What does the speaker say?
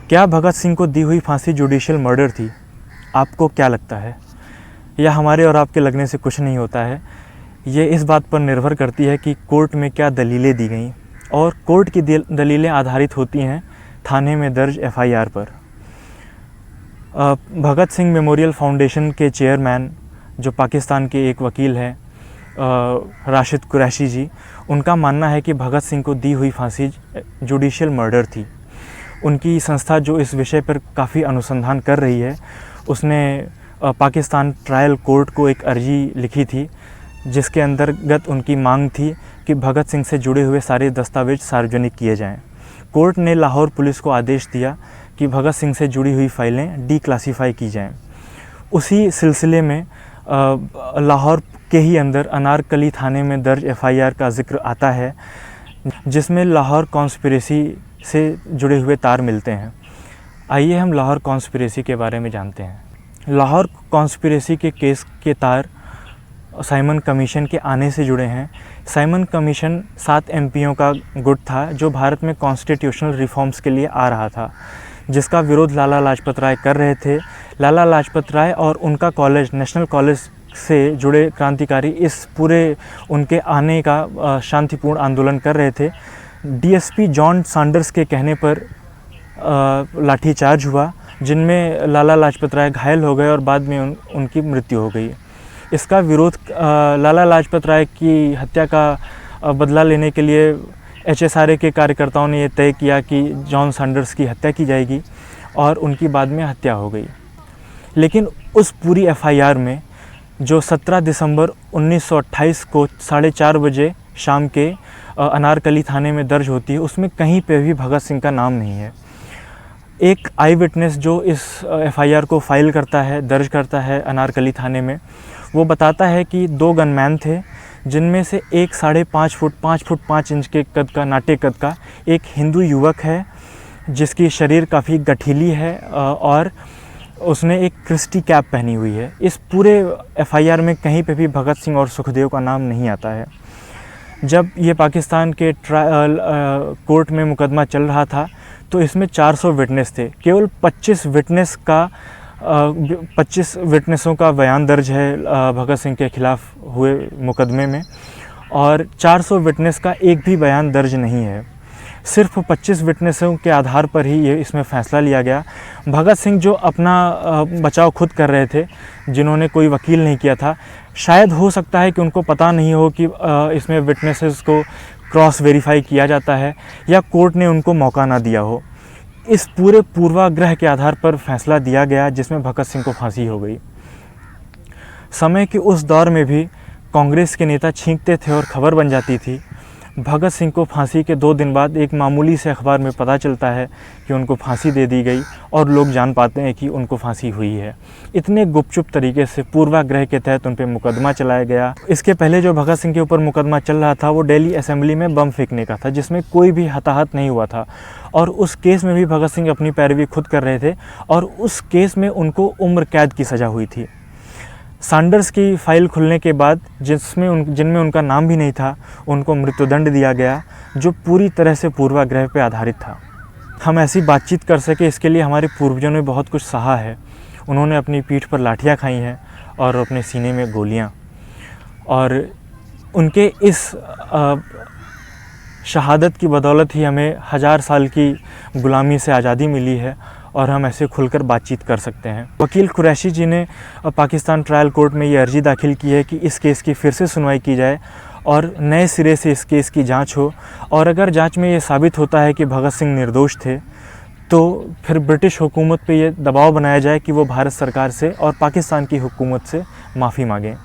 क्या भगत सिंह को दी हुई फांसी जुडिशियल मर्डर थी? आपको क्या लगता है? या हमारे और आपके लगने से कुछ नहीं होता है। ये इस बात पर निर्भर करती है कि कोर्ट में क्या दलीलें दी गई, और कोर्ट की दलीलें आधारित होती हैं थाने में दर्ज एफआईआर पर। भगत सिंह मेमोरियल फाउंडेशन के चेयरमैन, जो पाकिस्तान के एक वकील हैं, राशिद कुरैशी जी, उनका मानना है कि भगत सिंह को दी हुई फांसी जुडिशियल मर्डर थी। उनकी संस्था जो इस विषय पर काफ़ी अनुसंधान कर रही है, उसने पाकिस्तान ट्रायल कोर्ट को एक अर्जी लिखी थी, जिसके अंतर्गत उनकी मांग थी कि भगत सिंह से जुड़े हुए सारे दस्तावेज सार्वजनिक किए जाएं। कोर्ट ने लाहौर पुलिस को आदेश दिया कि भगत सिंह से जुड़ी हुई फाइलें डीक्लासीफाई की जाएं। उसी सिलसिले में लाहौर के ही अंदर अनारकली थाने में दर्ज एफआईआर का जिक्र आता है, जिसमें लाहौर कॉन्स्पिरेसी से जुड़े हुए तार मिलते हैं। आइए हम लाहौर कॉन्स्पिरेसी के बारे में जानते हैं। लाहौर कॉन्स्पिरेसी के केस के तार साइमन कमीशन के आने से जुड़े हैं। साइमन कमीशन 7 एमपीओं का गुट था, जो भारत में कॉन्स्टिट्यूशनल रिफॉर्म्स के लिए आ रहा था, जिसका विरोध लाला लाजपत राय कर रहे थे। लाला लाजपत राय और उनका कॉलेज, नेशनल कॉलेज से जुड़े क्रांतिकारी इस पूरे उनके आने का शांतिपूर्ण आंदोलन कर रहे थे। डीएसपी जॉन सैंडर्स के कहने पर लाठीचार्ज हुआ, जिनमें लाला लाजपत राय घायल हो गए और बाद में उनकी मृत्यु हो गई। इसका विरोध लाला लाजपत राय की हत्या का बदला लेने के लिए एचएसआरए के कार्यकर्ताओं ने यह तय किया कि जॉन सैंडर्स की हत्या की जाएगी, और उनकी बाद में हत्या हो गई। लेकिन उस पूरी एफआईआर में, जो 17 दिसंबर 1928 को 4:30 बजे शाम के अनारकली थाने में दर्ज होती है, उसमें कहीं पे भी भगत सिंह का नाम नहीं है। एक आई विटनेस जो इस एफआईआर को फाइल करता है, दर्ज करता है अनारकली थाने में, वो बताता है कि 2 गनमैन थे, जिनमें से एक 5.5 फुट 5 फुट 5 इंच के कद का, नाटे कद का एक हिंदू युवक है, जिसकी शरीर काफ़ी गठीली है और उसने एक क्रिस्टी कैप पहनी हुई है। इस पूरे एफआईआर में कहीं पे भी भगत सिंह और सुखदेव का नाम नहीं आता है। जब ये पाकिस्तान के कोर्ट में मुकदमा चल रहा था, तो इसमें 400 विटनेस थे। केवल 25 विटनेसों का बयान दर्ज है भगत सिंह के खिलाफ हुए मुकदमे में, और 400 विटनेस का एक भी बयान दर्ज नहीं है। सिर्फ 25 विटनेसों के आधार पर ही ये इसमें फ़ैसला लिया गया। भगत सिंह जो अपना बचाव खुद कर रहे थे, जिन्होंने कोई वकील नहीं किया था, शायद हो सकता है कि उनको पता नहीं हो कि इसमें विटनेसेस को क्रॉस वेरीफाई किया जाता है, या कोर्ट ने उनको मौका ना दिया हो। इस पूरे पूर्वाग्रह के आधार पर फैसला दिया गया, जिसमें भगत सिंह को फांसी हो गई। समय के उस दौर में भी कांग्रेस के नेता छींकते थे और खबर बन जाती थी। भगत सिंह को फांसी के 2 दिन बाद एक मामूली से अखबार में पता चलता है कि उनको फांसी दे दी गई, और लोग जान पाते हैं कि उनको फांसी हुई है। इतने गुपचुप तरीके से पूर्वाग्रह के तहत उन पर मुकदमा चलाया गया। इसके पहले जो भगत सिंह के ऊपर मुकदमा चल रहा था, वो दिल्ली असेंबली में बम फेंकने का था, जिसमें कोई भी हताहत नहीं हुआ था, और उस केस में भी भगत सिंह अपनी पैरवी खुद कर रहे थे, और उस केस में उनको उम्र कैद की सज़ा हुई थी। सैंडर्स की फ़ाइल खुलने के बाद, जिनमें उनका नाम भी नहीं था, उनको मृत्युदंड दिया गया, जो पूरी तरह से पूर्वाग्रह पर आधारित था। हम ऐसी बातचीत कर सके, इसके लिए हमारे पूर्वजों ने बहुत कुछ सहा है। उन्होंने अपनी पीठ पर लाठियाँ खाई हैं और अपने सीने में गोलियाँ, और उनके इस शहादत की बदौलत ही हमें 1000 साल की गुलामी से आज़ादी मिली है, और हम ऐसे खुलकर बातचीत कर सकते हैं। वकील कुरैशी जी ने पाकिस्तान ट्रायल कोर्ट में ये अर्जी दाखिल की है कि इस केस की फिर से सुनवाई की जाए, और नए सिरे से इस केस की जांच हो, और अगर जांच में ये साबित होता है कि भगत सिंह निर्दोष थे, तो फिर ब्रिटिश हुकूमत पे ये दबाव बनाया जाए कि वो भारत सरकार से और पाकिस्तान की हुकूमत से माफ़ी मांगें।